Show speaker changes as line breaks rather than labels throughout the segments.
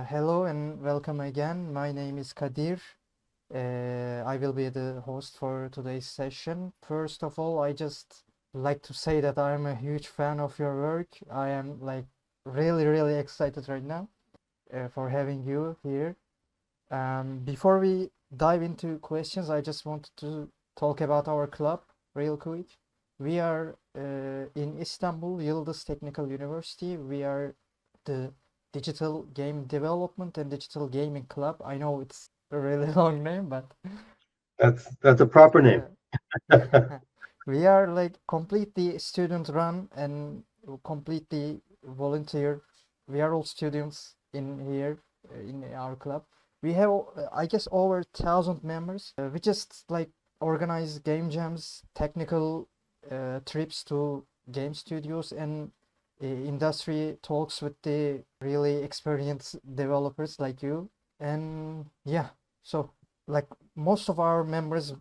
Hello and welcome again. My name is Kadir. I will be the host for today's session. First of all, I just like to say that I'm a huge fan of your work. I am like really excited right now for having you here. Before we dive into questions, I just wanted to talk about our club real quick. We are in Istanbul, Yıldız Technical University. We are the Digital Game Development and Digital Gaming Club. I know it's a really long name, but
That's a proper name.
we are like completely student run and completely volunteer. We are all students in here in our club. We have, I guess, over 1,000 members. We just like organize game jams, technical trips to game studios, and industry talks with the really experienced developers like you. And yeah, so like most of our members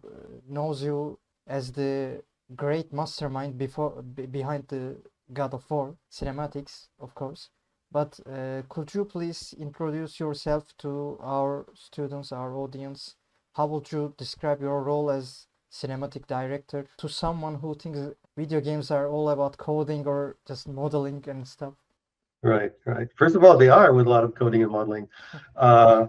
knows you as the great mastermind behind the God of War cinematics, of course. But could you please introduce yourself to our students, our audience? How would you describe your role as cinematic director to someone who thinks video games are all about coding or just modeling and stuff?
Right. First of all, they are with a lot of coding and modeling. I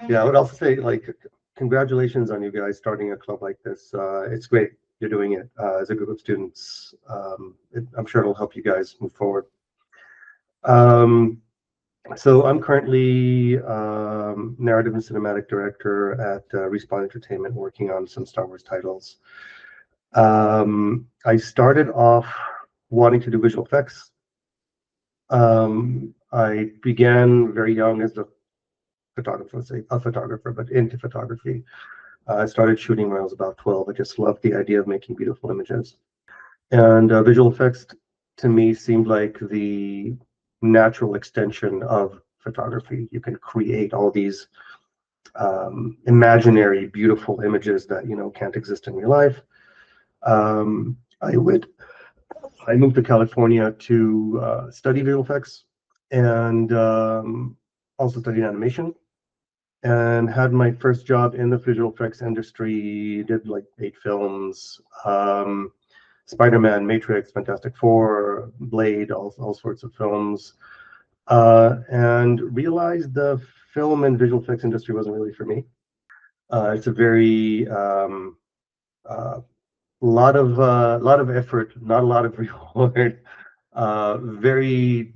would also say, like, congratulations on you guys starting a club like this. It's great you're doing it as a group of students. I'm sure it'll help you guys move forward. So I'm currently narrative and cinematic director at Respawn Entertainment, working on some Star Wars titles. I started off wanting to do visual effects. I began very young as a photographer, but into photography. I started shooting when I was about 12. I just loved the idea of making beautiful images. And visual effects to me seemed like the natural extension of photography. You can create all these imaginary, beautiful images that can't exist in real life. I moved to California to study visual effects and also studied animation, and had my first job in the visual effects industry. Did like 8 films, Spider-Man, Matrix, Fantastic Four, Blade, all sorts of films, and realized the film and visual effects industry wasn't really for me. It's a very lot of effort, not a lot of reward. Very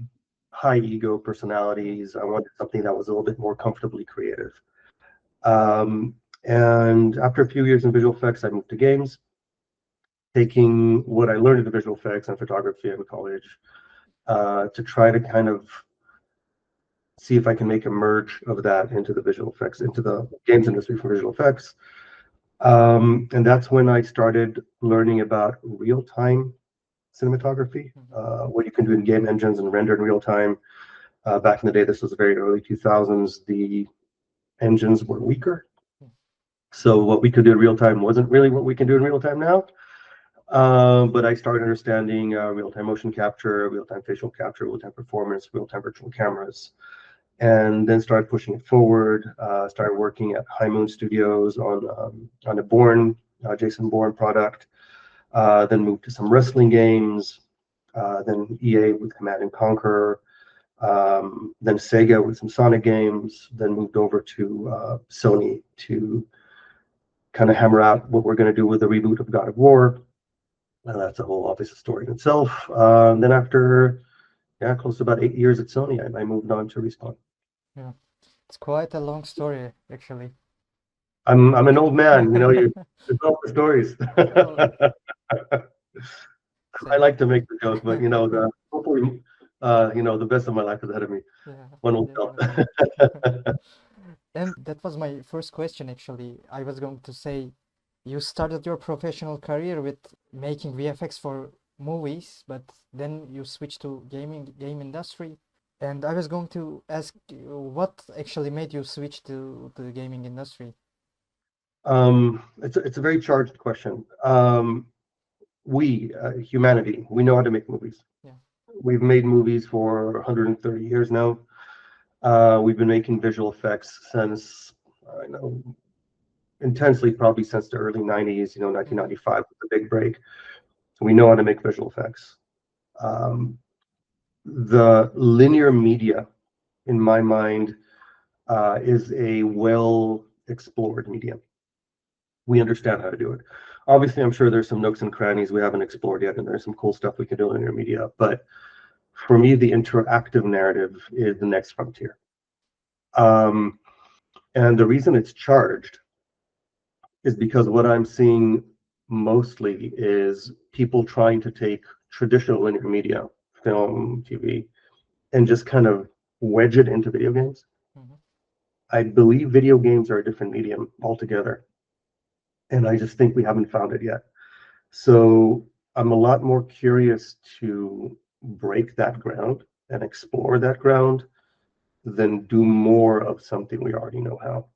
high ego personalities. I wanted something that was a little bit more comfortably creative. And after a few years in visual effects, I moved to games, taking what I learned in the visual effects and photography in college to try to kind of see if I can make a merge of that into the visual effects, into the games industry for visual effects. And that's when I started learning about real-time cinematography, what you can do in game engines and render in real time. Back in the day, this was the very early 2000s, the engines were weaker. So what we could do in real time wasn't really what we can do in real time now. But I started understanding real-time motion capture, real-time facial capture, real-time performance, real-time virtual cameras, and then started pushing it forward. Started working at High Moon Studios on a Jason Bourne product. Then moved to some wrestling games. Then EA with Command and Conquer. Then Sega with some Sonic games. Then moved over to Sony to kind of hammer out what we're going to do with the reboot of God of War. That's a whole obvious story in itself. Then after close to about 8 years at Sony, I moved on to Respawn.
Yeah, it's quite a long story, actually.
I'm an old man, you develop the stories. I like to make the joke, but hopefully, the best of my life is ahead of me.
Yeah,
One will tell.
And that was my first question, actually. I was going to say, you started your professional career with making VFX for movies, but then you switched to game industry. And I was going to ask you, what actually made you switch to the gaming industry?
It's a very charged question. We, humanity, we know how to make movies.
Yeah.
We've made movies for 130 years now. We've been making visual effects since, I know, intensely probably since the early 90s, 1995 was the big break. So we know how to make visual effects. The linear media, in my mind, is a well-explored medium. We understand how to do it. Obviously, I'm sure there's some nooks and crannies we haven't explored yet, and there's some cool stuff we can do in linear media. But for me, the interactive narrative is the next frontier. And the reason it's charged is because what I'm seeing mostly is people trying to take traditional linear media, film, TV, and just kind of wedge it into video games. I believe video games are a different medium altogether. And I just think we haven't found it yet. So I'm a lot more curious to break that ground and explore that ground than do more of something we already know how.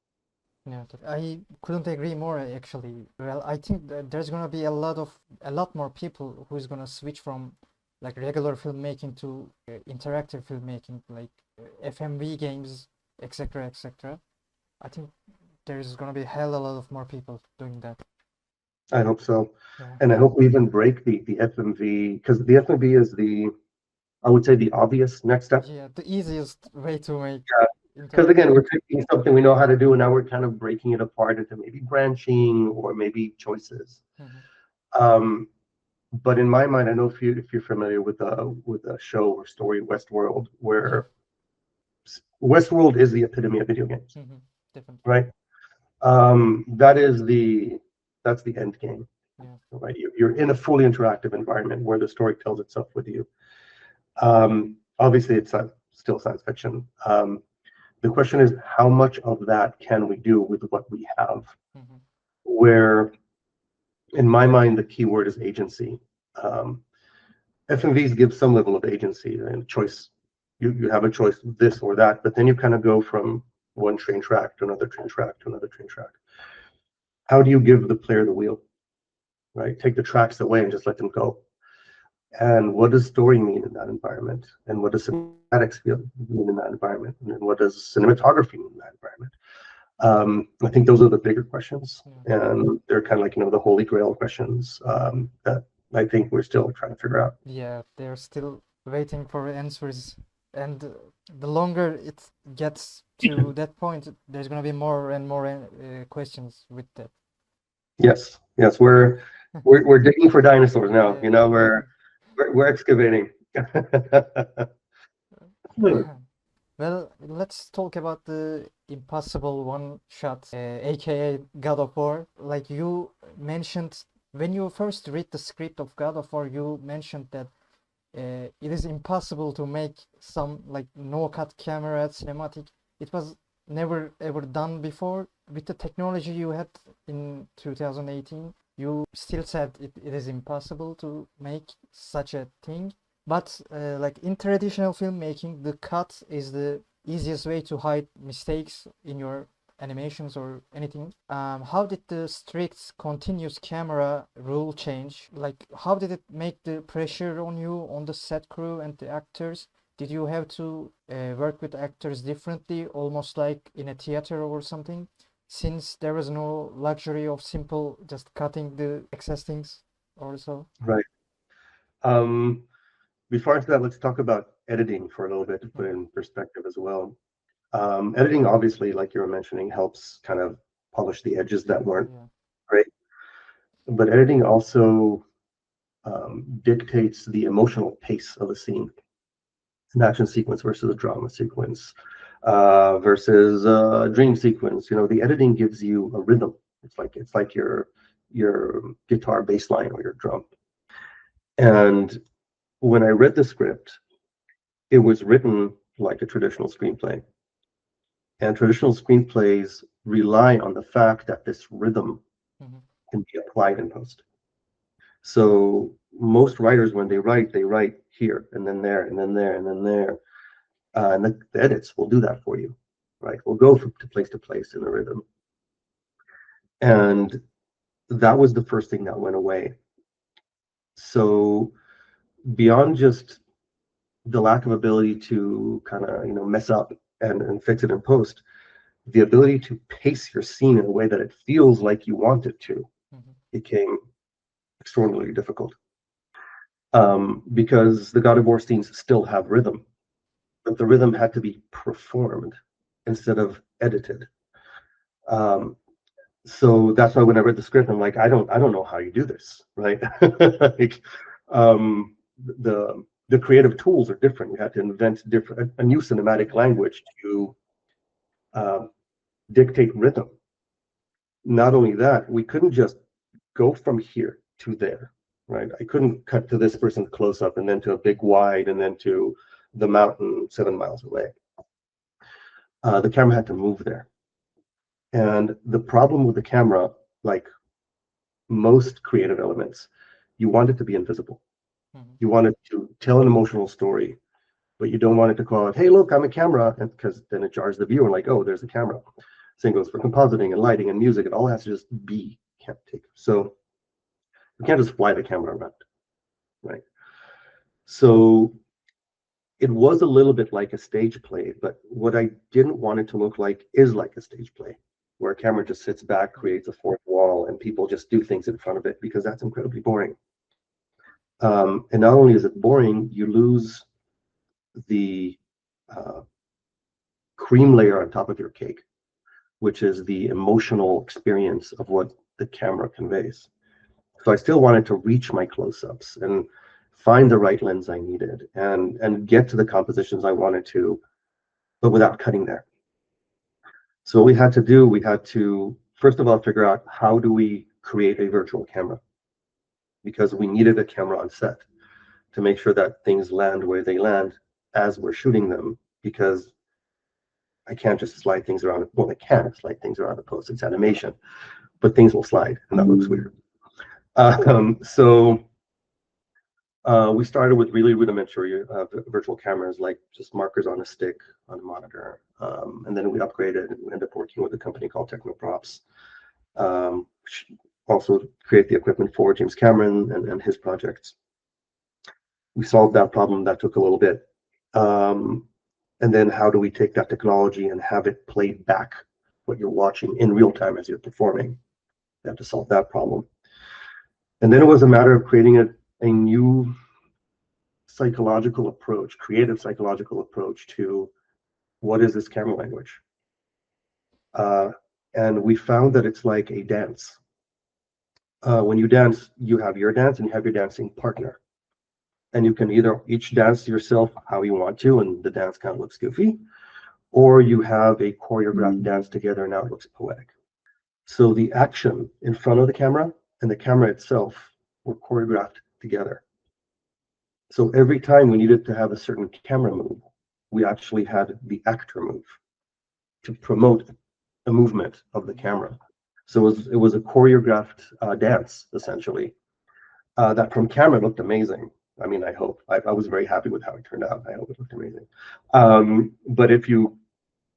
Yeah, I couldn't agree more actually. Well, I think that there's gonna be a lot more people who's gonna switch from like regular filmmaking to interactive filmmaking, like FMV games, etc., etc. I think there's gonna be hell a lot of more people doing that.
I hope so.
Yeah.
And I hope we even break the FMV, because the FMV is I would say the obvious next step.
Yeah, the easiest way to make.
Because again, we're taking something we know how to do, and now we're kind of breaking it apart into maybe branching or maybe choices. But in my mind, I know if you're familiar with a show or story, Westworld, where Westworld is the epitome of video games,
Definitely.
right? That's the end game, right? You're in a fully interactive environment where the story tells itself with you. Obviously, it's still science fiction. The question is, how much of that can we do with what we have? Where, in my mind, the key word is agency. FMVs give some level of agency and choice. You have a choice, this or that, but then you kind of go from one train track to another train track to another train track. How do you give the player the wheel, right? Take the tracks away and just let them go. And what does story mean in that environment? And what does cinematics mean in that environment? And what does cinematography mean in that environment? I think those are the bigger questions, and they're kind of like, the holy grail questions that I think we're still trying to figure out.
Yeah, they're still waiting for answers, and the longer it gets to that point, there's gonna be more and more questions with that.
Yes, we're digging for dinosaurs now. We're excavating.
Well, let's talk about the impossible one shot, aka God of War. Like you mentioned, when you first read the script of God of War, you mentioned that it is impossible to make some like no-cut camera cinematic. It was never ever done before. With the technology you had in 2018, you still said it is impossible to make such a thing. But like in traditional filmmaking, the cut is the easiest way to hide mistakes in your animations or anything. How did the strict continuous camera rule change? Like, how did it make the pressure on you, on the set crew and the actors? Did you have to work with actors differently, almost like in a theater or something? Since there was no luxury of simple just cutting the excess things or so.
Right. Before I do that, let's talk about editing for a little bit to put it in perspective as well. Editing, obviously, like you were mentioning, helps kind of polish the edges that weren't great. But editing also dictates the emotional pace of a scene. An action sequence versus a drama sequence versus a dream sequence. The editing gives you a rhythm. It's like your guitar bass line or your drum. And when I read the script, it was written like a traditional screenplay. And traditional screenplays rely on the fact that this rhythm can be applied in post. So most writers, when they write here and then there and then there and then there. And the edits will do that for you, right? We'll go from to place in the rhythm. And that was the first thing that went away. So beyond just the lack of ability to kind of, mess up and fix it in post, the ability to pace your scene in a way that it feels like you want it to became extraordinarily difficult. Because the God of War scenes still have rhythm, but the rhythm had to be performed instead of edited. So that's why when I read the script, I'm like, I don't know how you do this, right? Like, the creative tools are different. We had to invent a new cinematic language to dictate rhythm. Not only that, we couldn't just go from here to there, right? I couldn't cut to this person's close up and then to a big wide and then to the mountain 7 miles away. The camera had to move there. And the problem with the camera, like most creative elements, you want it to be invisible. You want it to tell an emotional story, but you don't want it to call it, hey, look, I'm a camera, because then it jars the viewer, like, oh, there's a camera. Same goes for compositing and lighting and music. It all has to just be. Can't take it. So you can't just fly the camera around, right? So it was a little bit like a stage play, but what I didn't want it to look like is like a stage play, where a camera just sits back, creates a fourth wall, and people just do things in front of it, because that's incredibly boring. And not only is it boring, you lose the cream layer on top of your cake, which is the emotional experience of what the camera conveys. So I still wanted to reach my close-ups and find the right lens I needed and get to the compositions I wanted to, but without cutting there. So what we had to do, we had to, first of all, figure out how do we create a virtual camera, because we needed a camera on set to make sure that things land where they land as we're shooting them, because I can't just slide things around. Well, I can slide things around the post, it's animation, but things will slide and that looks weird. So we started with really rudimentary virtual cameras, like just markers on a stick on a monitor. And then we upgraded and we ended up working with a company called Technoprops, also create the equipment for James Cameron and his projects. We solved that problem. That took a little bit. And then how do we take that technology and have it play back what you're watching in real time as you're performing? You have to solve that problem. And then it was a matter of creating a new psychological approach, creative psychological approach to what is this camera language. And we found that it's like a dance. When you dance, you have your dance and you have your dancing partner. And you can either each dance yourself how you want to, and the dance kind of looks goofy, or you have a choreographed dance together and now it looks poetic. So the action in front of the camera and the camera itself were choreographed together. So every time we needed to have a certain camera move, we actually had the actor move to promote the movement of the camera. So it was a choreographed dance, essentially, that from camera looked amazing. I mean, I hope. I was very happy with how it turned out. I hope it looked amazing. But if you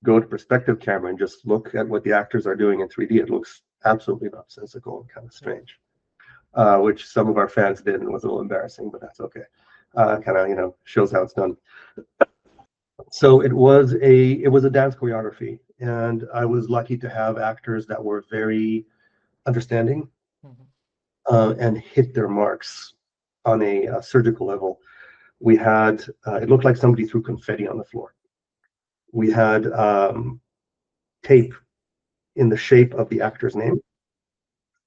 go to perspective camera and just look at what the actors are doing in 3D, it looks absolutely nonsensical and kind of strange, which some of our fans did and was a little embarrassing, but that's okay. Kind of, shows how it's done. So it was a dance choreography, and I was lucky to have actors that were very understanding and hit their marks on a surgical level. We had it looked like somebody threw confetti on the floor. We had tape in the shape of the actor's name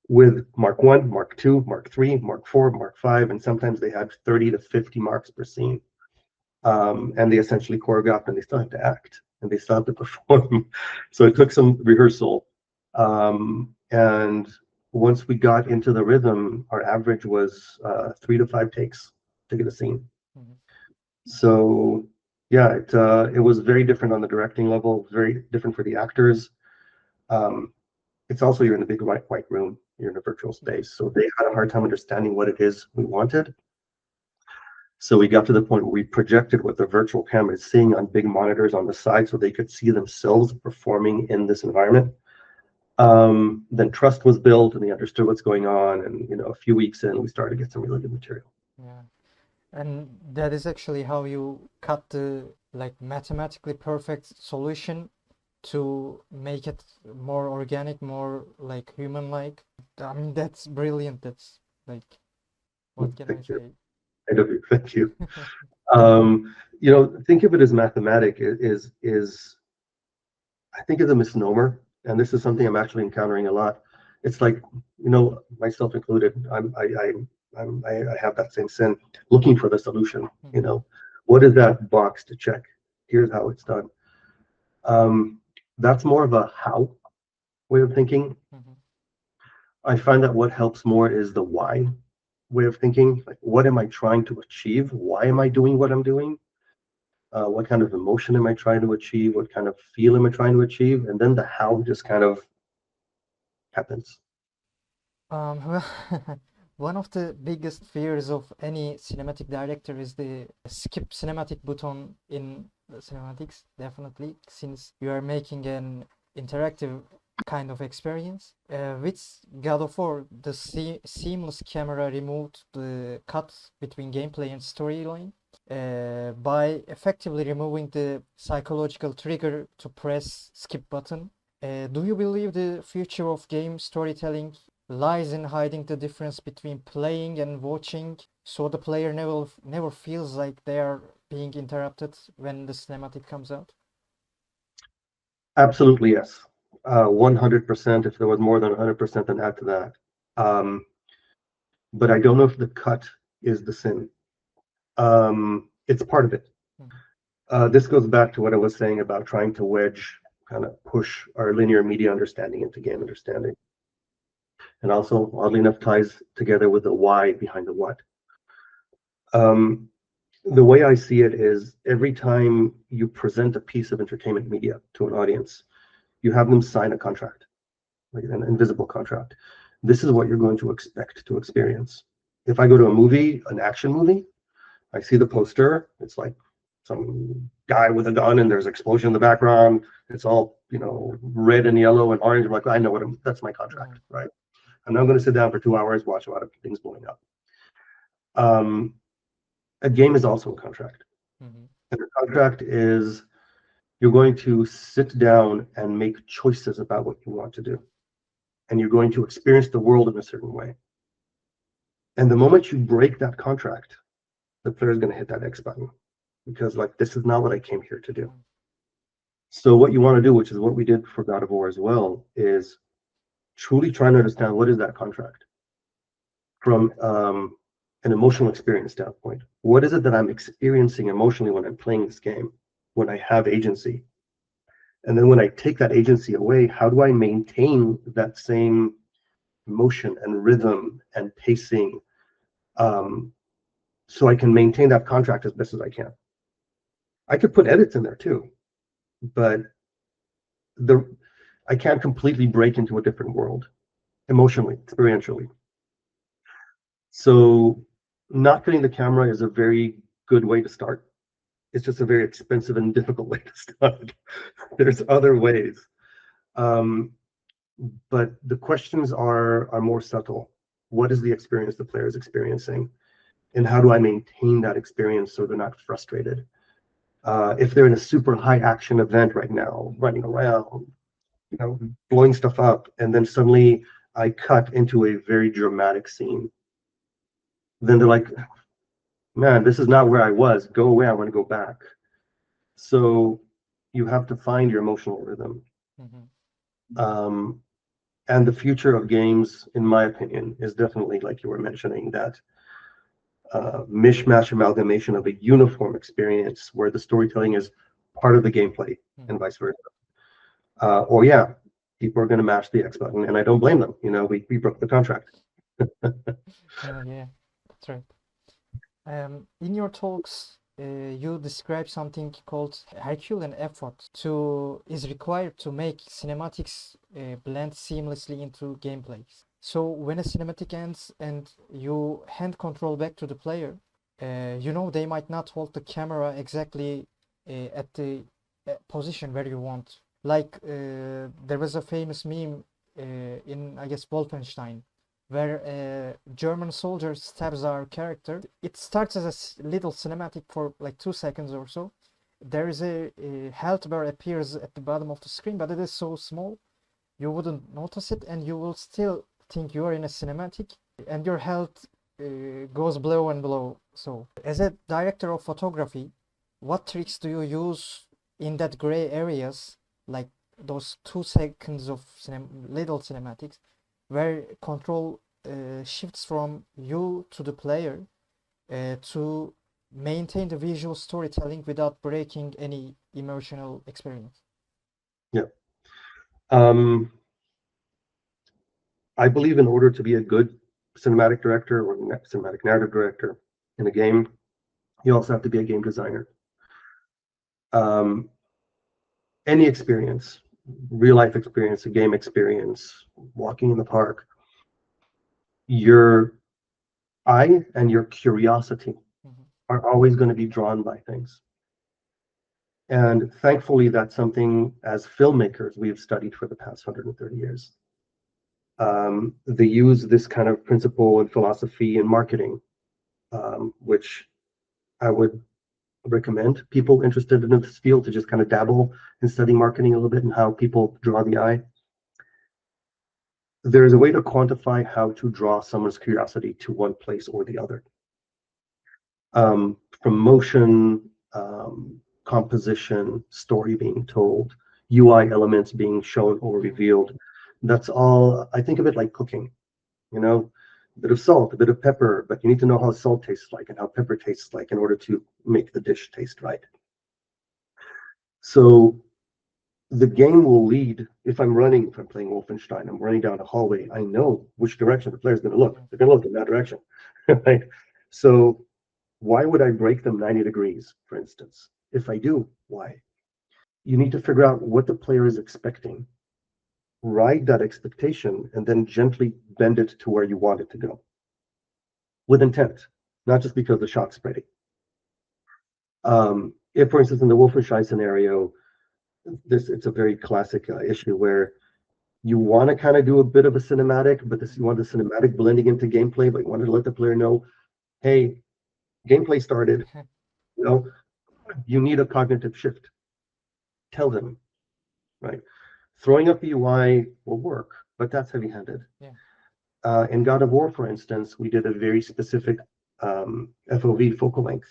with Mark 1, Mark 2, Mark 3, Mark 4, Mark 5, and sometimes they had 30 to 50 marks per scene. And they essentially choreographed, and they still had to act, and they still had to perform. So it took some rehearsal. And once we got into the rhythm, our average was 3 to 5 takes to get a scene. So yeah, it was very different on the directing level, very different for the actors. It's also, you're in a big white room, you're in a virtual space, so they had a hard time understanding what it is we wanted. So we got to the point where we projected what the virtual camera is seeing on big monitors on the side, so they could see themselves performing in this environment. Then trust was built, and they understood what's going on, and a few weeks in, we started to get some really good material.
Yeah, and that is actually how you cut the like mathematically perfect solution to make it more organic, more like human-like. I mean, that's brilliant. That's like, what can I
Thank you.
say?
Thank you. Think of it as mathematic is I think is a misnomer, and this is something I'm actually encountering a lot. It's like, myself included, I have that same sin, looking for the solution. What is that box to check? Here's how it's done. That's more of a how way of thinking. I find that what helps more is the why way of thinking. Like, what am I trying to achieve? Why am I doing what I'm doing? What kind of emotion am I trying to achieve? What kind of feel am I trying to achieve? And then the how just kind of happens.
Well, one of the biggest fears of any cinematic director is the skip cinematic button in the cinematics, definitely, since you are making an interactive kind of experience. With God of War, the seamless camera removed the cut between gameplay and storyline by effectively removing the psychological trigger to press skip button. Do you believe the future of game storytelling lies in hiding the difference between playing and watching, so the player never feels like they are being interrupted when the cinematic comes out?
Absolutely, yes. 100%. If there was more than 100%, then add to that. But I don't know if the cut is the sin. It's part of it. This goes back to what I was saying about trying to kind of push our linear media understanding into game understanding. And also, oddly enough, ties together with the why behind the what. The way I see it is every time you present a piece of entertainment media to an audience, you have them sign a contract, like an invisible contract. This is what you're going to expect to experience. If I go to a movie, an action movie, I see the poster, it's like some guy with a gun and there's an explosion in the background. It's all, red and yellow and orange. I'm like, I know that's my contract, right? I'm not going to sit down for 2 hours, watch a lot of things blowing up. A game is also a contract. And the contract is you're going to sit down and make choices about what you want to do. And you're going to experience the world in a certain way. And the moment you break that contract, the player is going to hit that X button because, like, this is not what I came here to do. So what you want to do, which is what we did for God of War as well, is truly trying to understand what is that contract from an emotional experience standpoint. What is it that I'm experiencing emotionally when I'm playing this game, when I have agency? And then when I take that agency away, how do I maintain that same motion and rhythm and pacing so I can maintain that contract as best as I can? I could put edits in there too, but I can't completely break into a different world emotionally, experientially. So not cutting the camera is a very good way to start. It's just a very expensive and difficult way to start. There's other ways. But the questions are more subtle. What is the experience the player is experiencing? And how do I maintain that experience so they're not frustrated? If they're in a super high action event right now, running around, blowing stuff up, and then suddenly I cut into a very dramatic scene, then they're like, man, this is not where I was. Go away. I want to go back. So you have to find your emotional rhythm. And the future of games, in my opinion, is definitely, like you were mentioning, that mishmash amalgamation of a uniform experience where the storytelling is part of the gameplay and vice versa. Or yeah, people are going to mash the X button, and I don't blame them. We broke the contract.
Yeah, that's right. In your talks, you describe something called Herculean effort is required to make cinematics blend seamlessly into gameplays. So when a cinematic ends and you hand control back to the player, they might not hold the camera exactly at the position where you want. Like there was a famous meme in, I guess, Wolfenstein, where a German soldier stabs our character. It starts as a little cinematic for like 2 seconds or so, there is a health bar appears at the bottom of the screen, but it is so small you wouldn't notice it, and you will still think you are in a cinematic, and your health goes below and below. So, as a director of photography, what tricks do you use in that gray areas, like those 2 seconds of little cinematics, where control shifts from you to the player to maintain the visual storytelling without breaking any emotional experience?
Yeah. I believe in order to be a good cinematic director or cinematic narrative director in a game, you also have to be a game designer. Any experience, real life experience, a game experience, walking in the park, your eye and your curiosity are always going to be drawn by things. And thankfully, that's something as filmmakers we've studied for the past 130 years. They use this kind of principle and philosophy in marketing, which I would recommend people interested in this field to just kind of dabble in studying marketing a little bit and how people draw the eye. There is a way to quantify how to draw someone's curiosity to one place or the other. From motion, composition, story being told, UI elements being shown or revealed. That's all. I think of it like cooking, you know, a bit of salt, a bit of pepper, but you need to know how salt tastes like and how pepper tastes like in order to make the dish taste right. So the game will lead. If I'm playing Wolfenstein, I'm running down a hallway, I know which direction the player's going to look. They're going to look in that direction, right? So why would I break them 90 degrees, for instance? If I do, why? You need to figure out what the player is expecting, ride that expectation, and then gently bend it to where you want it to go. With intent, not just because the shot's pretty. If, for instance, in the Wolfenstein scenario, it's a very classic issue where you want to kind of do a bit of a cinematic, but you want the cinematic blending into gameplay, but you want to let the player know, hey, gameplay started, you know, you need a cognitive shift. Tell them, right? Throwing up the UI will work, but that's heavy-handed.
Yeah.
In God of War, for instance, we did a very specific FOV focal length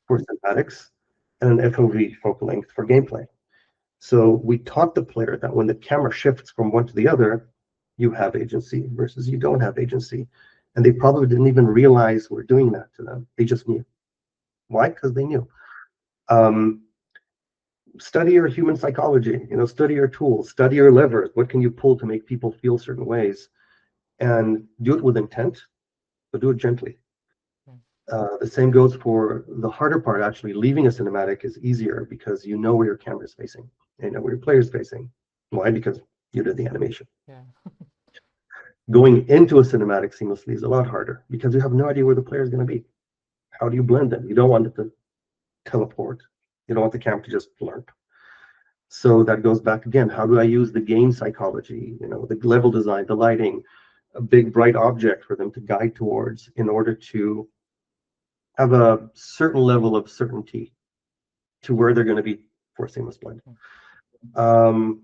for cinematics and an FOV focal length for gameplay. So we taught the player that when the camera shifts from one to the other, you have agency versus you don't have agency. And they probably didn't even realize we're doing that to them. They just knew. Why? Because they knew. Study your human psychology, you know, study your tools, study your levers. What can you pull to make people feel certain ways? And do it with intent, but do it gently. The same goes for the harder part, actually. Leaving a cinematic is easier because you know where your camera is facing. You know where your player is facing. Why? Because you did the animation.
Yeah.
Going into a cinematic seamlessly is a lot harder because you have no idea where the player is going to be. How do you blend them? You don't want it to teleport. You don't want the camera to just blurp. So that goes back again. How do I use the game psychology, you know, the level design, the lighting, a big bright object for them to guide towards in order to have a certain level of certainty to where they're going to be for seamless blend.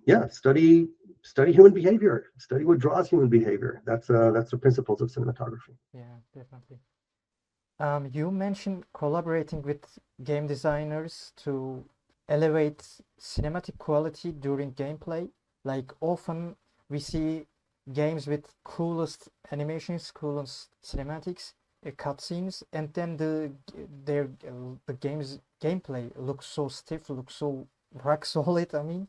Yeah, study human behavior. Study what draws human behavior. That's the principles of cinematography.
Yeah, definitely. You mentioned collaborating with game designers to elevate cinematic quality during gameplay. Like often we see games with coolest animations, coolest cinematics, cutscenes, and then the game's gameplay looks so stiff, looks so rock solid. I mean,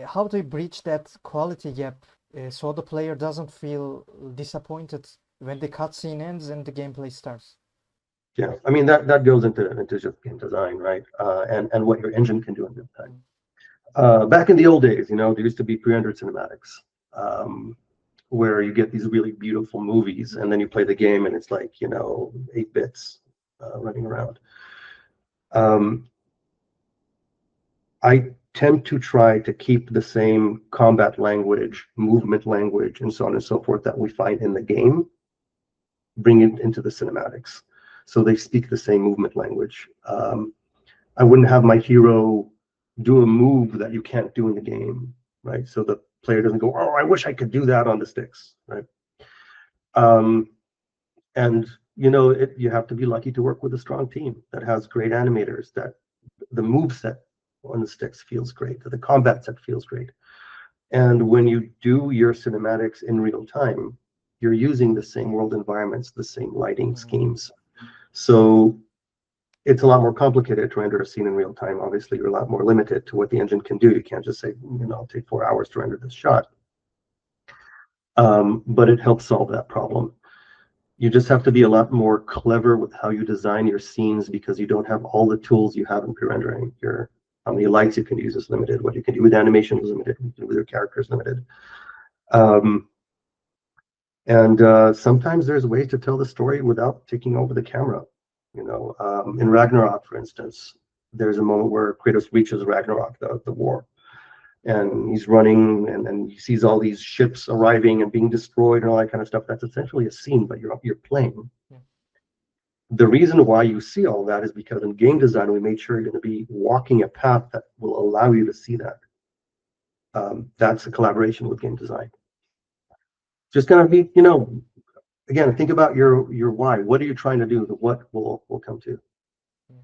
how do you bridge that quality gap so the player doesn't feel disappointed when the cutscene ends and the gameplay starts?
Yeah, I mean that goes into just game design, right? And what your engine can do in real time. Back in the old days, you know, there used to be pre-rendered cinematics, where you get these really beautiful movies, and then you play the game, and it's like, you know, 8 bits running around. I tend to try to keep the same combat language, movement language, and so on and so forth that we find in the game, bring it into the cinematics, so they speak the same movement language. I wouldn't have my hero do a move that you can't do in the game, right? So the player doesn't go, oh, I wish I could do that on the sticks, right? And you have to be lucky to work with a strong team that has great animators, that the move set on the sticks feels great, that the combat set feels great. And when you do your cinematics in real time, you're using the same world environments, the same lighting schemes. So it's a lot more complicated to render a scene in real time. Obviously, you're a lot more limited to what the engine can do. You can't just say, I'll take 4 hours to render this shot. But it helps solve that problem. You just have to be a lot more clever with how you design your scenes, because you don't have all the tools you have in pre-rendering. How many lights you can use is limited. What you can do with animation is limited. What you can do with your characters is limited. And sometimes there's ways to tell the story without taking over the camera. In Ragnarok, for instance, there's a moment where Kratos reaches Ragnarok, the war, and he's running, and he sees all these ships arriving and being destroyed and all that kind of stuff. That's essentially a scene, but you're playing. Yeah. The reason why you see all that is because in game design, we made sure you're going to be walking a path that will allow you to see that. That's a collaboration with game design. Just gonna be, again, think about your why. What are you trying to do? The what will come to.
Yeah.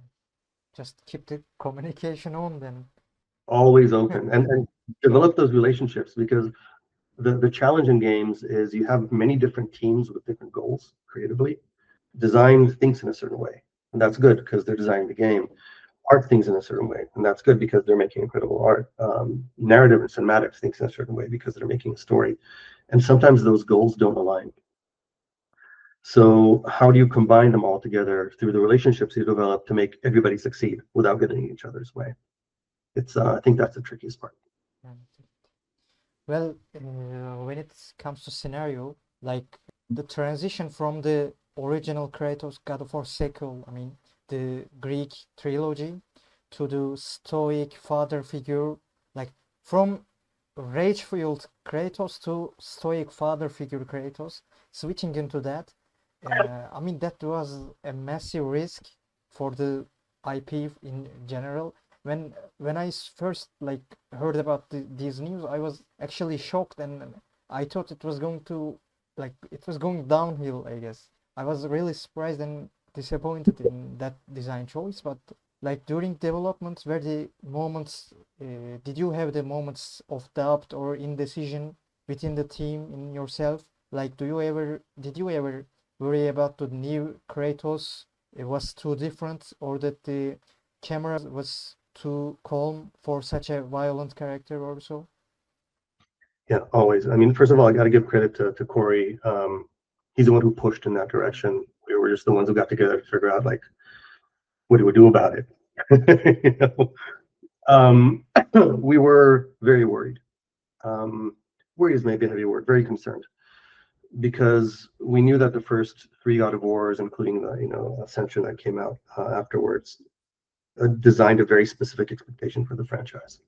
Just keep the communication on then.
Always open and develop those relationships, because the challenge in games is you have many different teams with different goals creatively. Design thinks in a certain way, and that's good because they're designing the game. Art thinks in a certain way, and that's good because they're making incredible art. Narrative and cinematics thinks in a certain way because they're making a story. And sometimes those goals don't align. So how do you combine them all together through the relationships you develop to make everybody succeed without getting in each other's way? I think that's the trickiest part.
Well, when it comes to scenario, like the transition from the original Kratos God of War sequel, I mean, the Greek trilogy, to the stoic father figure, like from rage-fueled Kratos to stoic father figure Kratos, switching into that, I mean, that was a massive risk for the IP in general. When I first heard about these news, I was actually shocked, and I thought it was going downhill, I guess. I was really surprised and disappointed in that design choice, but during development, were the moments, did you have the moments of doubt or indecision within the team, in yourself? Did you ever worry about the new Kratos? It was too different, or that the camera was too calm for such a violent character or so?
Yeah, always. I mean, first of all, I got to give credit to Corey. He's the one who pushed in that direction. We were just the ones who got together to figure out, what do we do about it? We were very worried. Worried is maybe a heavy word. Very concerned, because we knew that the first 3 God of Wars, including the Ascension that came out afterwards, designed a very specific expectation for the franchise.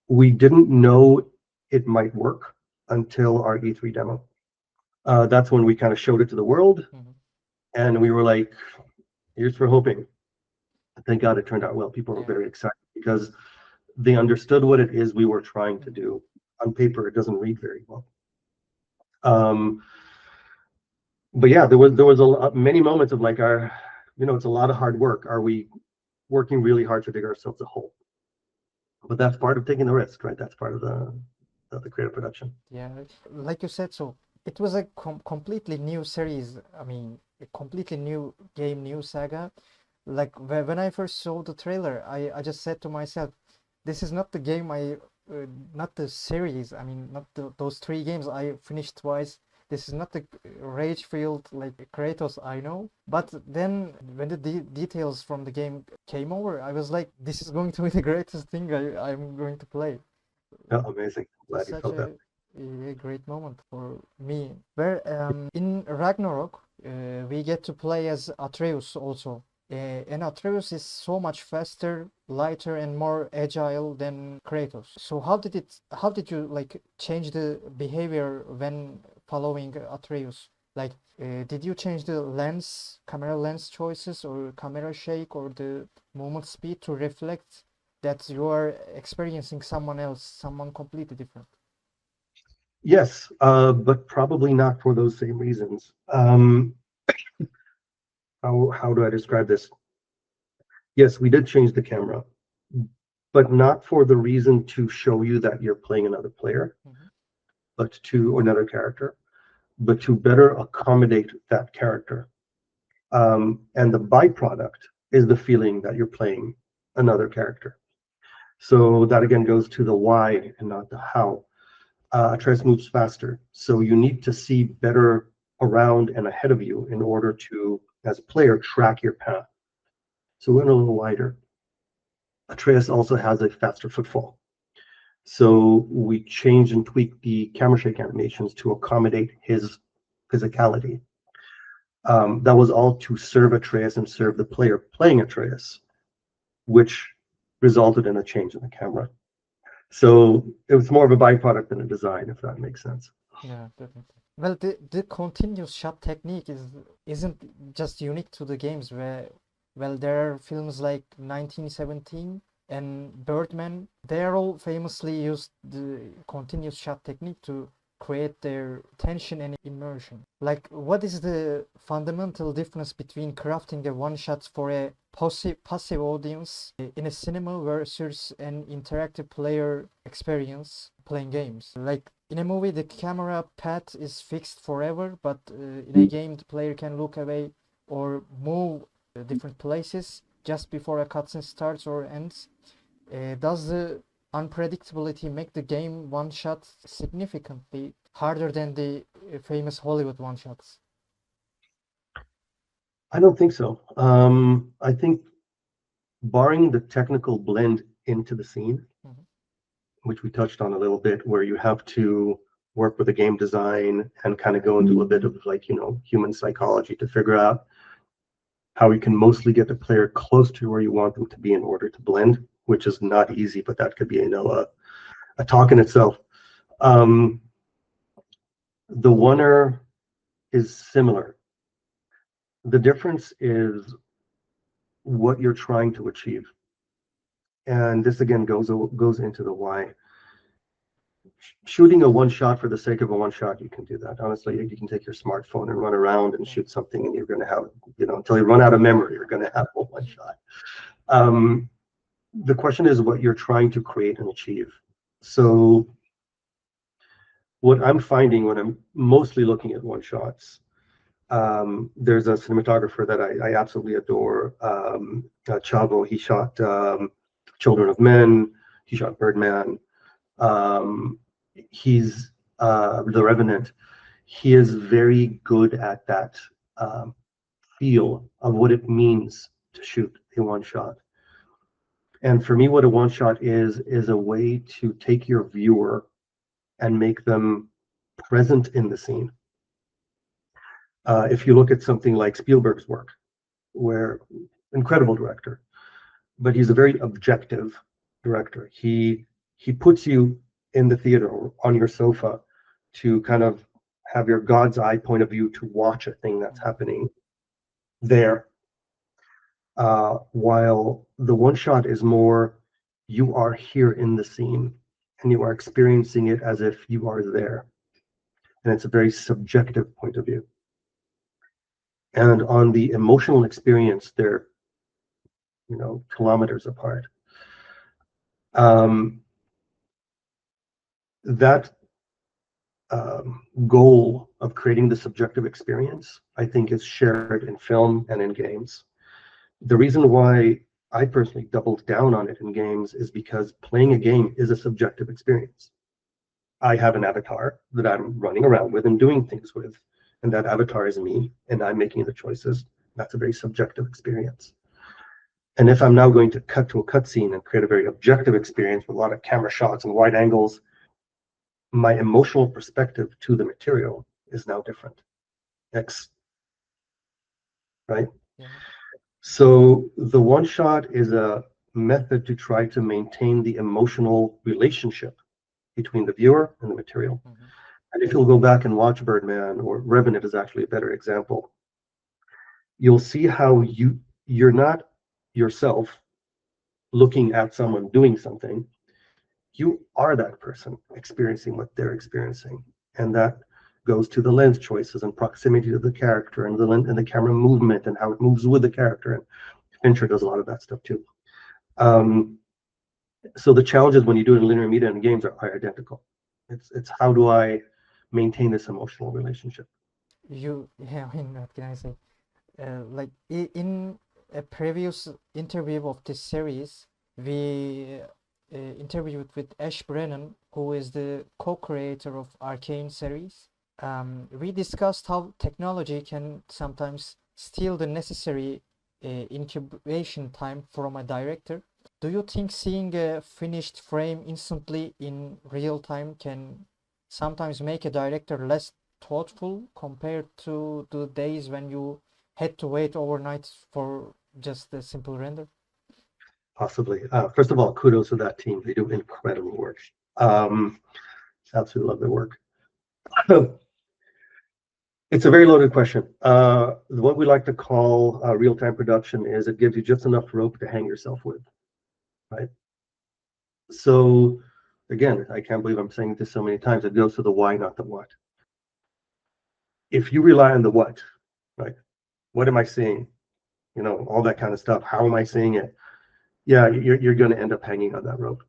We didn't know it might work until our E3 demo. That's when we kind of showed it to the world, and we were like, here's for hoping. Thank God it turned out well. People were very excited because they understood what it is we were trying to do. On paper, it doesn't read very well. But yeah, there was many moments of it's a lot of hard work. Are we working really hard to dig ourselves a hole? But that's part of taking the risk, right? That's part of the creative production.
Yeah, like you said, so it was a completely new series. I mean, a completely new game, new saga. When I first saw the trailer, I just said to myself, this is not the game not the series. I mean, not those 3 games I finished twice. This is not the rage-filled Kratos I know. But then when the details from the game came over, I was like, this is going to be the greatest thing I'm going to play.
Oh, amazing. Glad you felt that.
A great moment for me. Where in Ragnarok, we get to play as Atreus also. And Atreus is so much faster, lighter, and more agile than Kratos. So how did you change the behavior when following Atreus? Like, did you change the camera lens choices or camera shake or the movement speed to reflect that you are experiencing someone completely different?
Yes, but probably not for those same reasons. How do I describe this? Yes, we did change the camera, but not for the reason to show you that you're playing another player, or another character, but to better accommodate that character. And the byproduct is the feeling that you're playing another character. So that again goes to the why and not the how. Atreus moves faster, so you need to see better around and ahead of you in order to, as a player, track your path. So we went a little wider. Atreus also has a faster footfall. So we changed and tweaked the camera shake animations to accommodate his physicality. That was all to serve Atreus and serve the player playing Atreus, which resulted in a change in the camera. So it was more of a byproduct than a design, if that makes sense.
Yeah, definitely. Well, the continuous shot technique isn't just unique to the games where, well, there are films like 1917 and Birdman. They are all famously used the continuous shot technique to create their tension and immersion. Like, what is the fundamental difference between crafting a one shot for a passive audience in a cinema versus an interactive player experience playing games? Like, in a movie, the camera path is fixed forever, but in a game, the player can look away or move different places just before a cutscene starts or ends. Does the unpredictability make the game one shot significantly harder than the famous Hollywood one shots?
I don't think so. I think barring the technical blend into the scene, which we touched on a little bit, where you have to work with the game design and kind of go into a bit of like, human psychology to figure out how you can mostly get the player close to where you want them to be in order to blend, which is not easy, but that could be, a talk in itself. The oneer is similar. The difference is what you're trying to achieve. And this again goes into the why. Shooting a one shot for the sake of a one shot, you can do that. Honestly, you can take your smartphone and run around and shoot something, and you're going to have, until you run out of memory, you're going to have a one shot. The question is what you're trying to create and achieve. So what I'm finding when I'm mostly looking at one shots, there's a cinematographer that I absolutely adore, Chavo. He shot Children of Men, he shot Birdman. He's The Revenant. He is very good at that feel of what it means to shoot a one shot. And for me, what a one shot is a way to take your viewer and make them present in the scene. If you look at something like Spielberg's work, where incredible director, but he's a very objective director. He puts you in the theater or on your sofa to kind of have your God's eye point of view to watch a thing that's happening there. While the one shot is more, you are here in the scene and you are experiencing it as if you are there. And it's a very subjective point of view. And on the emotional experience, they're, kilometers apart. That goal of creating the subjective experience, I think, is shared in film and in games. The reason why I personally doubled down on it in games is because playing a game is a subjective experience. I have an avatar that I'm running around with and doing things with, and that avatar is me, and I'm making the choices. That's a very subjective experience. And if I'm now going to cut to a cutscene and create a very objective experience with a lot of camera shots and wide angles, my emotional perspective to the material is now different. Right?
Yeah.
So the one shot is a method to try to maintain the emotional relationship between the viewer and the material. And if you'll go back and watch Birdman, or Revenant is actually a better example, you'll see how you're not yourself looking at someone doing something. You are that person experiencing what they're experiencing, and that goes to the lens choices and proximity to the character, and the lens and the camera movement and how it moves with the character. And Fincher does a lot of that stuff too. So the challenges when you do it in linear media and games are identical. It's how do I maintain this emotional relationship?
Yeah, I mean, what can I say? Like in a previous interview of this series, we interviewed with Ash Brennan, who is the co-creator of Arcane series. We discussed how technology can sometimes steal the necessary incubation time from a director. Do you think seeing a finished frame instantly in real time can sometimes make a director less thoughtful compared to the days when you had to wait overnight for just a simple render?
Possibly. First of all, kudos to that team. They do incredible work. Absolutely love their work. It's a very loaded question. What we like to call real-time production is it gives you just enough rope to hang yourself with, right? So again, I can't believe I'm saying this so many times. It goes to the why, not the what. If you rely on the what, right? What am I seeing? You know, all that kind of stuff. How am I seeing it? Yeah, you're going to end up hanging on that rope.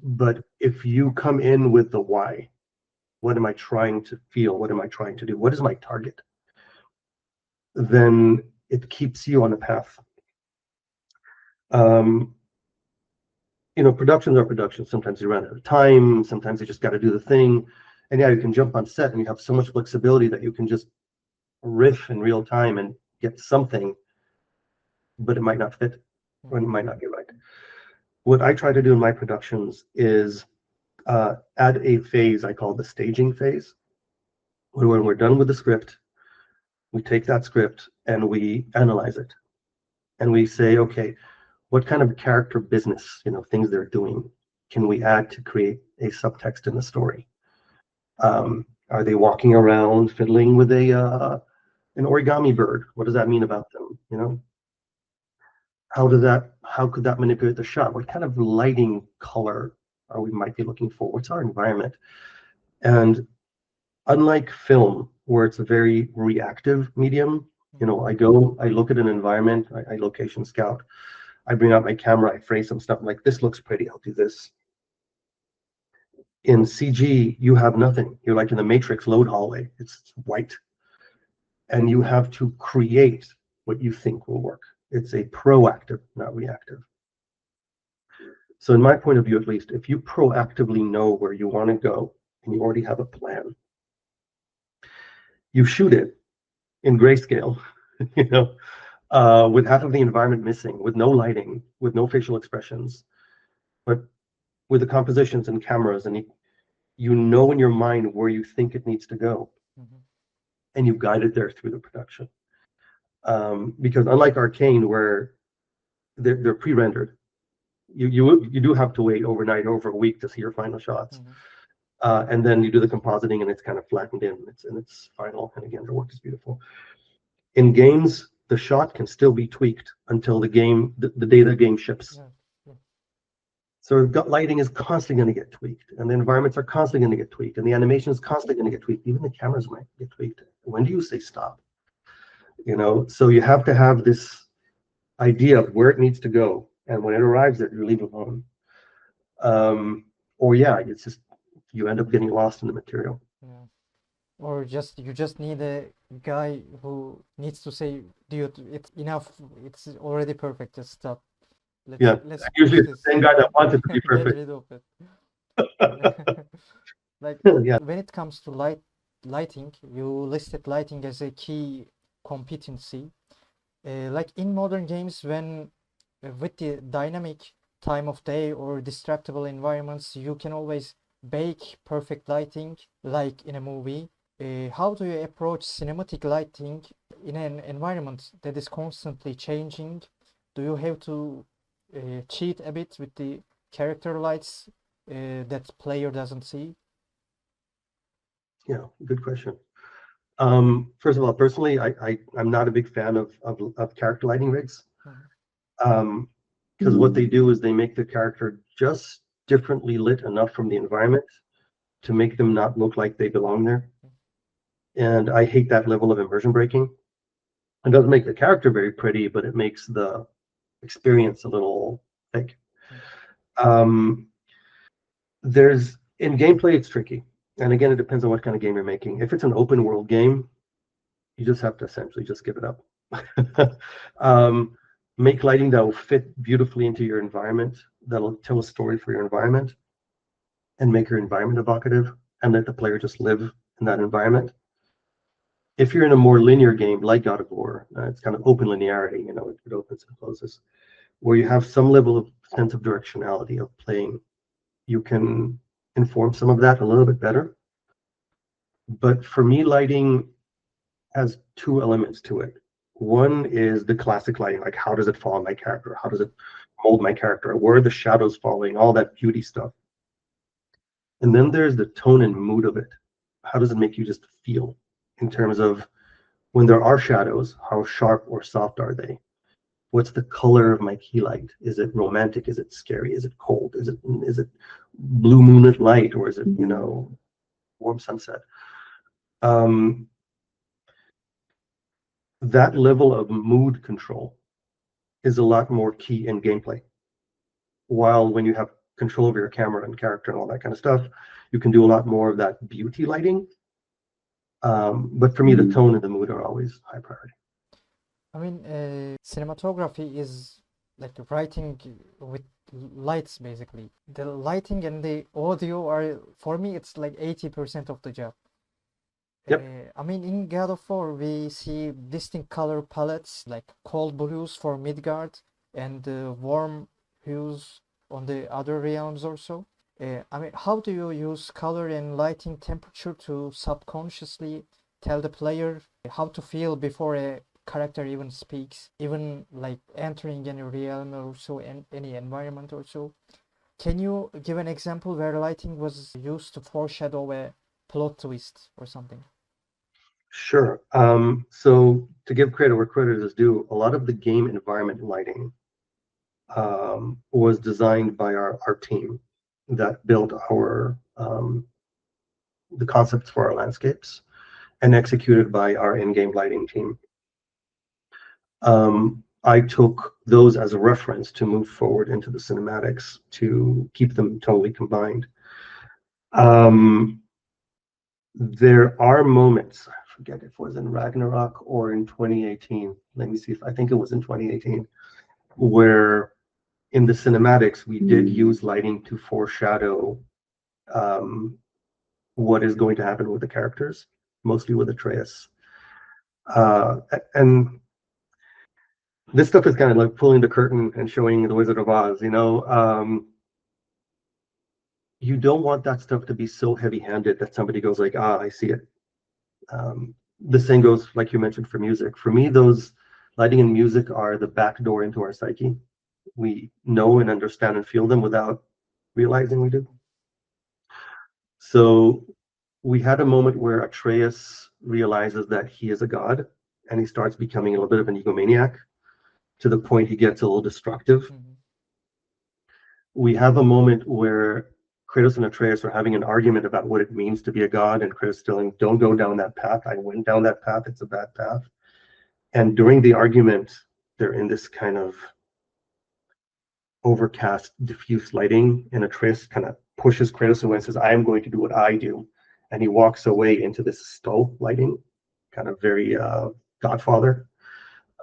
But if you come in with the why, what am I trying to feel? What am I trying to do? What is my target? Then it keeps you on a path. You know, productions are productions. Sometimes you run out of time. Sometimes you just got to do the thing. And yeah, you can jump on set and you have so much flexibility that you can just riff in real time and get something, but it might not fit or it might not be right. What I try to do in my productions is add a phase I call the staging phase. When we're done with the script, we take that script and we analyze it. And we say, okay, what kind of character business, you know, things they're doing, can we add to create a subtext in the story? Are they walking around fiddling with an origami bird? What does that mean about them? You know, how could that manipulate the shot? What kind of lighting color might be looking for? What's our environment? And unlike film, where it's a very reactive medium, you know, I look at an environment, I location scout, I bring out my camera, I phrase some stuff like, this looks pretty, I'll do this. In CG, you have nothing. You're like in the Matrix load hallway. It's white. And you have to create what you think will work. It's a proactive, not reactive. So in my point of view, at least, if you proactively know where you want to go and you already have a plan, you shoot it in grayscale, you know, with half of the environment missing, with no lighting, with no facial expressions, but with the compositions and cameras, and you know in your mind where you think it needs to go, and you guide it there through the production. Because unlike Arcane, where they're pre-rendered, you do have to wait overnight, over a week to see your final shots. And then you do the compositing and it's kind of flattened in, it's final, and again, the work is beautiful. In games, the shot can still be tweaked until the day the game ships. So lighting is constantly going to get tweaked, and the environments are constantly going to get tweaked, and the animation is constantly going to get tweaked. Even the cameras might get tweaked. When do you say stop? You know, so you have to have this idea of where it needs to go, and when it arrives there, you leave it alone. Or yeah, it's just you end up getting lost in the material.
Yeah. Or you just need a guy who needs to say, dude, it's enough, it's already perfect, just stop. Let's
usually
push
it's the same guy that wants it to be
Get
perfect.
rid of it. Like
Yeah.
when it comes to lighting, you listed lighting as a key competency. Like in modern games, when with the dynamic time of day or distractible environments, you can always bake perfect lighting like in a movie. How do you approach cinematic lighting in an environment that is constantly changing? Do you have to cheat a bit with the character lights that player doesn't see?
Yeah, good question. First of all, personally, I'm not a big fan of character lighting rigs.
Mhm.
Because what they do is they make the character just differently lit enough from the environment to make them not look like they belong there. And I hate that level of immersion breaking. It doesn't make the character very pretty, but it makes the experience a little fake. Um, there's in gameplay, it's tricky. And again, it depends on what kind of game you're making. If it's an open world game, you just have to essentially just give it up. Make lighting that will fit beautifully into your environment, that'll tell a story for your environment, and make your environment evocative, and let the player just live in that environment. If you're in a more linear game like God of War, it's kind of open linearity, it opens and closes, where you have some level of sense of directionality of playing. You can inform some of that a little bit better. But for me, lighting has two elements to it. One is the classic lighting, like how does it fall on my character? How does it mold my character? Where are the shadows falling? All that beauty stuff. And then there's the tone and mood of it. How does it make you just feel in terms of when there are shadows, how sharp or soft are they? What's the color of my key light? Is it romantic? Is it scary? Is it cold? Is it blue moonlit light, or is it, warm sunset? That level of mood control is a lot more key in gameplay. While when you have control over your camera and character and all that kind of stuff, you can do a lot more of that beauty lighting. But for me, the tone and the mood are always high priority.
I mean, cinematography is like writing with lights basically. The lighting and the audio are, for me, it's like 80% of the job.
Yep.
I mean, in God of War, we see distinct color palettes like cold blues for Midgard and warm hues on the other realms or so. I mean, how do you use color and lighting temperature to subconsciously tell the player how to feel before a character even speaks, even like entering any realm or so, any environment or so? Can you give an example where lighting was used to foreshadow a plot twist or something?
Sure. So to give credit where credit is due, a lot of the game environment lighting was designed by our team that built the concepts for our landscapes and executed by our in-game lighting team. I took those as a reference to move forward into the cinematics to keep them totally combined. There are moments, I forget if it was in Ragnarok or in 2018. Let me see if I think it was in 2018, where in the cinematics we did use lighting to foreshadow what is going to happen with the characters, mostly with Atreus. And this stuff is kind of like pulling the curtain and showing the Wizard of Oz, you don't want that stuff to be so heavy-handed that somebody goes like, I see it. The same goes, like you mentioned, for music. For me, those lighting and music are the back door into our psyche. We know and understand and feel them without realizing we do. So we had a moment where Atreus realizes that he is a god, and he starts becoming a little bit of an egomaniac to the point he gets a little destructive.
Mm-hmm.
We have a moment where Kratos and Atreus are having an argument about what it means to be a god, and Kratos telling, don't go down that path. I went down that path. It's a bad path. And during the argument, they're in this kind of overcast, diffuse lighting, and Atreus kind of pushes Kratos away and says, I am going to do what I do. And he walks away into this stove lighting, kind of very Godfather.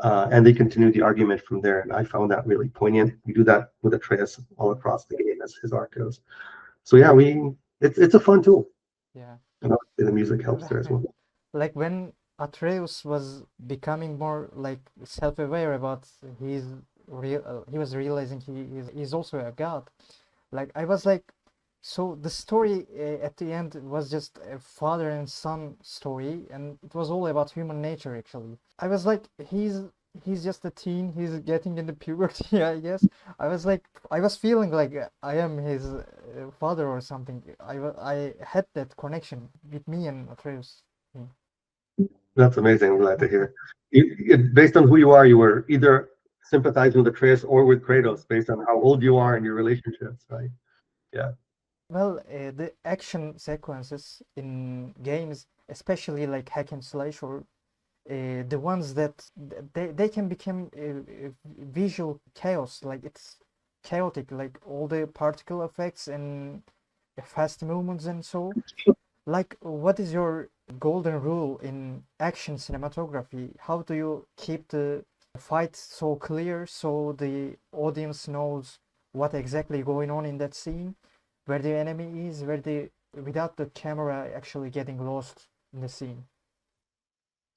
And they continue the argument from there. And I found that really poignant. We do that with Atreus all across the game as his arc goes. So yeah, it's a fun tool.
Yeah.
And obviously the music helps there as well.
Like when Atreus was becoming more like self-aware about his he was realizing he's also a god. Like I was like, so the story at the end was just a father and son story, and it was all about human nature actually. I was like, he's he's just a teen. He's getting into puberty, I guess. I was feeling like I am his father or something. I had that connection with me and Atreus.
That's amazing. I'm glad to hear. Based on who you are, you were either sympathizing with Atreus or with Kratos, based on how old you are and your relationships, right? Yeah.
Well, the action sequences in games, especially like hack and slash or the ones that they can become visual chaos, like it's chaotic, like all the particle effects and fast movements and so. Like, what is your golden rule in action cinematography? How do you keep the fight so clear so the audience knows what exactly going on in that scene, where the enemy is, without the camera actually getting lost in the scene?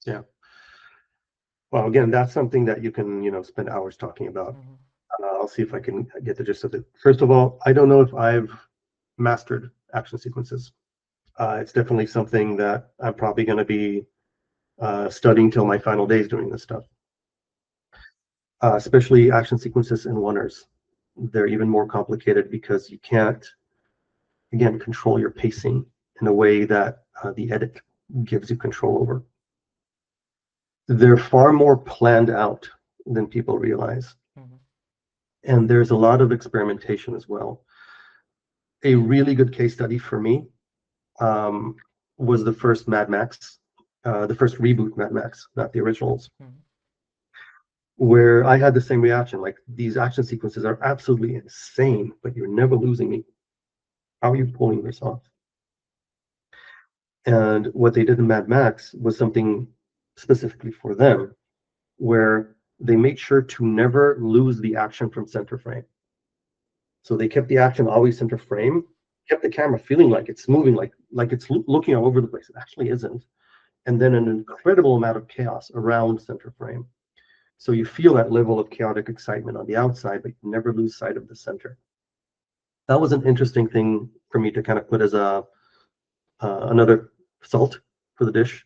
Yeah. Well, again, that's something that you can, spend hours talking about. I'll see if I can get the gist of it. First of all, I don't know if I've mastered action sequences. It's definitely something that I'm probably going to be studying till my final days doing this stuff. Especially action sequences and oneers. They're even more complicated because you can't, again, control your pacing in a way that the edit gives you control over. They're far more planned out than people realize. And there's a lot of experimentation as well. A really good case study for me was the first Mad Max, the first reboot Mad Max, not the originals, where I had the same reaction. Like, these action sequences are absolutely insane, but you're never losing me. How are you pulling this off? And what they did in Mad Max was something specifically for them, where they made sure to never lose the action from center frame. So they kept the action always center frame, kept the camera feeling like it's moving, like it's looking all over the place. It actually isn't. And then an incredible amount of chaos around center frame. So you feel that level of chaotic excitement on the outside, but you never lose sight of the center. That was an interesting thing for me to kind of put as another salt for the dish.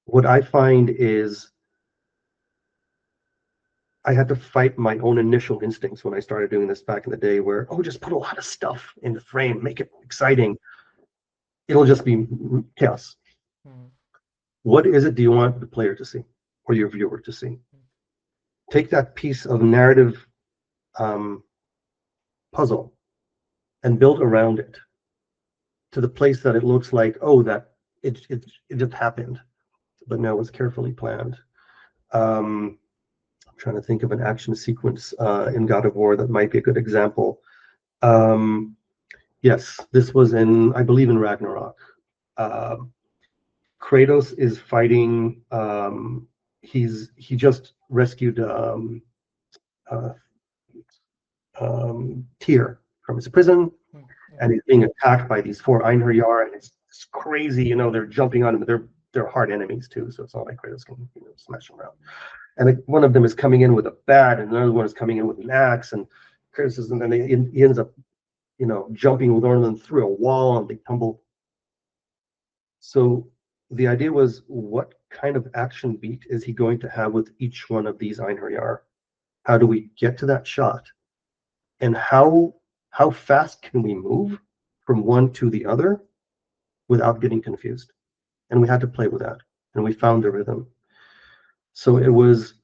What I find is I had to fight my own initial instincts when I started doing this back in the day, where, just put a lot of stuff in the frame, make it exciting. It'll just be chaos. What is it do you want the player to see or your viewer to see? Take that piece of narrative puzzle and build around it to the place that it looks like, that it just happened, but no, it was carefully planned. I'm trying to think of an action sequence in God of War that might be a good example. Yes, this was I believe in Ragnarok. Kratos is fighting. He just rescued Tyr from his prison, and he's being attacked by these 4 Einherjar, and it's crazy. They're jumping on him, but they're hard enemies too, so it's not like Kratos can smash them around. And one of them is coming in with a bat, and another one is coming in with an axe, and Kratos is, and then he ends up, jumping with one of them through a wall, and they tumble. So the idea was, what kind of action beat is he going to have with each one of these Einherjar? How do we get to that shot? And how fast can we move from one to the other without getting confused? And we had to play with that, and we found the rhythm. So it was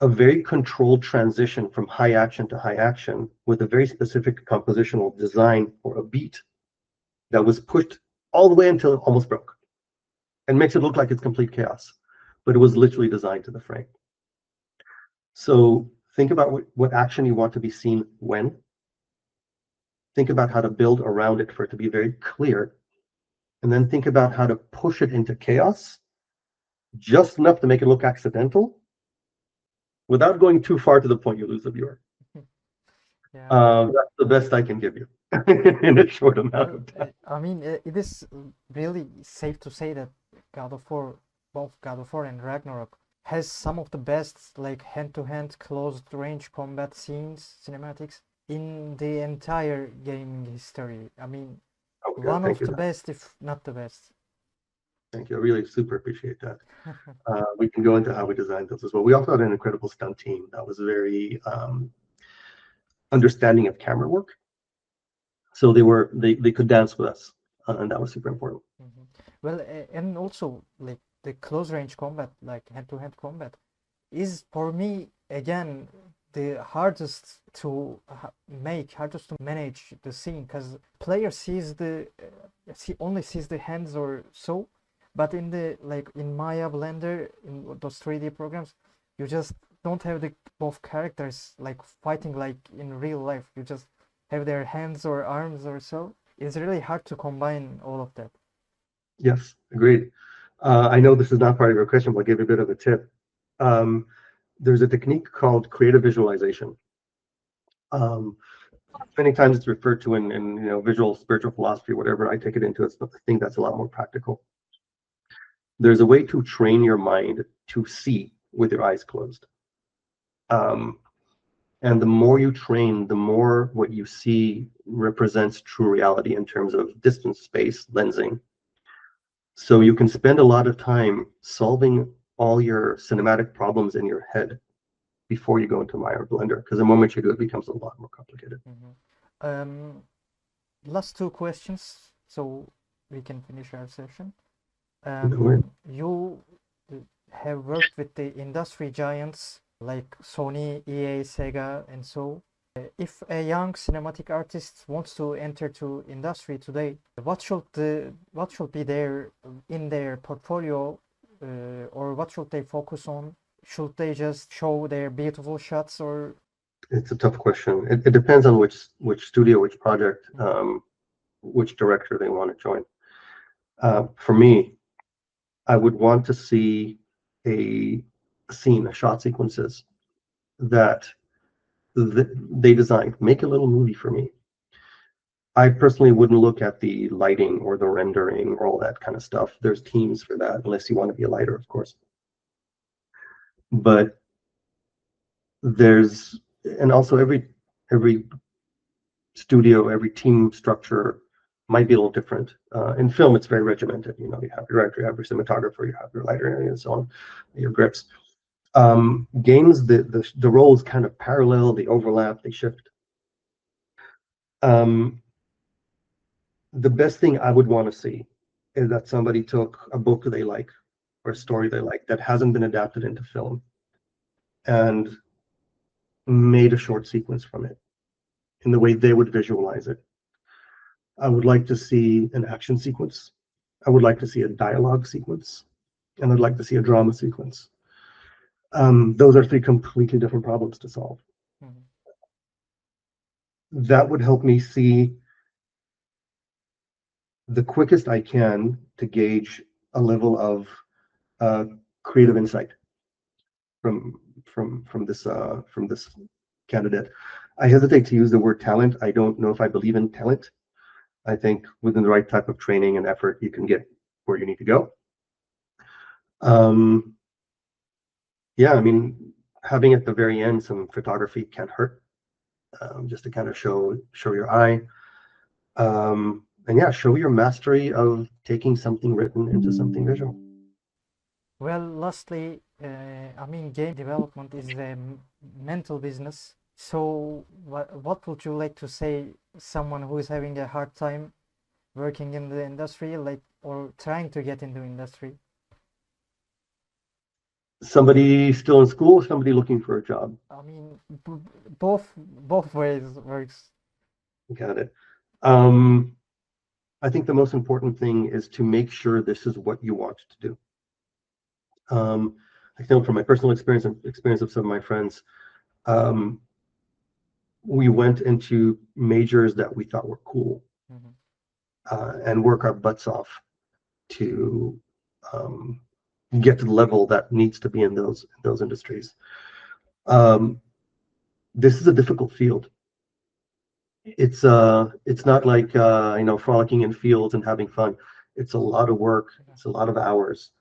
a very controlled transition from high action to high action with a very specific compositional design for a beat that was pushed all the way until it almost broke and makes it look like it's complete chaos, but it was literally designed to the frame. So think about what action you want to be seen when. Think about how to build around it for it to be very clear, and then think about how to push it into chaos just enough to make it look accidental without going too far to the point you lose the viewer. That's the best I can give you in a short amount of time.
I mean, it is really safe to say that God of War, both God of War and Ragnarok, has some of the best, like, hand-to-hand closed range combat scenes, cinematics, in the entire gaming history. I mean, one of the best, if not the best.
Thank you. I really super appreciate that. We can go into how we designed those as well. We also had an incredible stunt team that was very understanding of camera work. So they could dance with us, and that was super important.
Well, and also like the close range combat, like hand-to-hand combat, is for me again the hardest to hardest to manage the scene, because player sees only sees the hands or so, but in the in Maya, Blender, in those 3D programs, you just don't have the both characters like fighting like in real life. You just have their hands or arms or so. It's really hard to combine all of that.
Yes, agreed. I know this is not part of your question, but I'll give you a bit of a tip. There's a technique called creative visualization. Many times it's referred to in visual spiritual philosophy, whatever I take it into. It's the thing that's a lot more practical. There's a way to train your mind to see with your eyes closed. And the more you train, the more what you see represents true reality in terms of distance, space, lensing. So you can spend a lot of time solving all your cinematic problems in your head before you go into Maya or Blender, because the moment you do, it becomes a lot more complicated.
Last two questions, so we can finish our session.
No
You have worked with the industry giants like Sony, EA, Sega, and so. If a young cinematic artist wants to enter to industry today, what should be in their portfolio, or what should they focus on? Should they just show their beautiful shots, or?
It's a tough question. It depends on which studio, which project, which director they want to join. For me, I would want to see a scene, a shot sequences that they designed. Make a little movie for me. I personally wouldn't look at the lighting or the rendering or all that kind of stuff. There's teams for that, unless you want to be a lighter, of course. But and also every studio, every team structure might be a little different. In film, it's very regimented. You have your director, you have your cinematographer, you have your lighter, and so on, your grips. Games, the roles kind of parallel, they overlap, they shift. The best thing I would want to see is that somebody took a book they like or a story they like that hasn't been adapted into film and made a short sequence from it in the way they would visualize it. I would like to see an action sequence. I would like to see a dialogue sequence, and I'd like to see a drama sequence. Those are three completely different problems to solve. That would help me see the quickest I can to gauge a level of creative insight from this candidate. I hesitate to use the word talent. I don't know if I believe in talent. I think within the right type of training and effort, you can get where you need to go. Yeah, I mean, having at the very end some photography can't hurt, just to kind of show your eye. And yeah, show your mastery of taking something written into something visual.
Well, lastly, I mean, game development is a mental business. So what would you like to say someone who is having a hard time working in the industry, or trying to get into industry?
Somebody still in school, somebody looking for a job?
I mean, both ways works.
Got it. I think the most important thing is to make sure this is what you want to do. I know from my personal experience and experience of some of my friends, we went into majors that we thought were cool, and work our butts off to get to the level that needs to be in those industries. This is a difficult field. It's not like frolicking in fields and having fun. It's a lot of work. It's a lot of hours.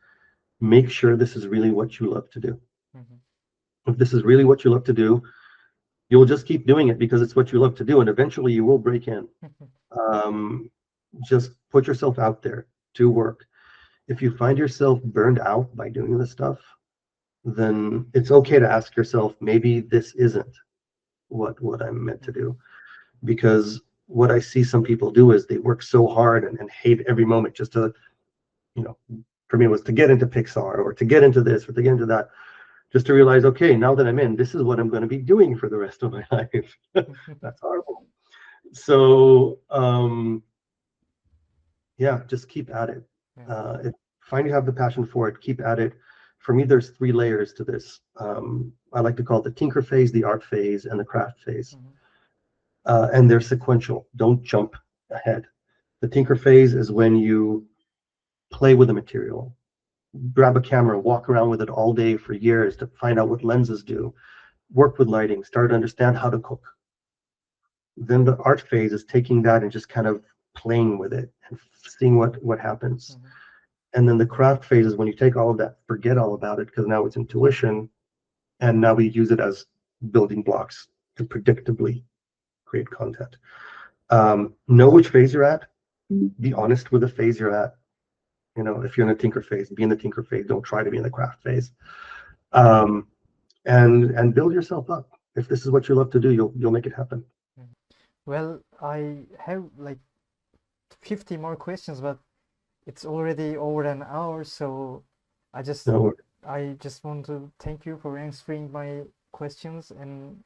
Make sure this is really what you love to do. If this is really what you love to do, you'll just keep doing it because it's what you love to do, and eventually you will break in. Just put yourself out there, do work. if you find yourself burned out by doing this stuff, then it's okay to ask yourself, maybe this isn't what I'm meant to do. Because what I see some people do is they work so hard and hate every moment just to, for me it was to get into Pixar or to get into this or to get into that, just to realize, okay, now that I'm in, this is what I'm going to be doing for the rest of my life. That's horrible. So yeah, just keep at it. Find you have the passion for it, keep at it. For me, there's 3 layers to this. I like to call it the tinker phase, the art phase, and the craft phase. And they're sequential. Don't jump ahead. The tinker phase is when you play with the material, grab a camera, walk around with it all day for years to find out what lenses do, work with lighting, start to understand how to cook. Then the art phase is taking that and just kind of playing with it and seeing what happens. And then the craft phase is when you take all of that, forget all about it, because now it's intuition, and now we use it as building blocks to predictably create content. Know which phase you're at. Be honest with the phase you're at. If you're in the tinker phase, be in the tinker phase. Don't try to be in the craft phase. And build yourself up. If this is what you love to do, you'll make it happen.
Well, I have like 50 more questions, but it's already over an hour, so I just want to thank you for answering my questions, and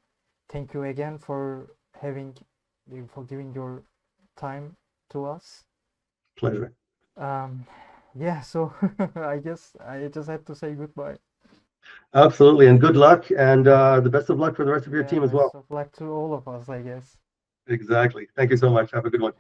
thank you again for giving your time to us.
Pleasure.
Yeah, so I guess I just had to say goodbye.
Absolutely, and good luck, and the best of luck for the rest of your team as well.
Best of luck to all of us, I guess.
Exactly. Thank you so much. Have a good one.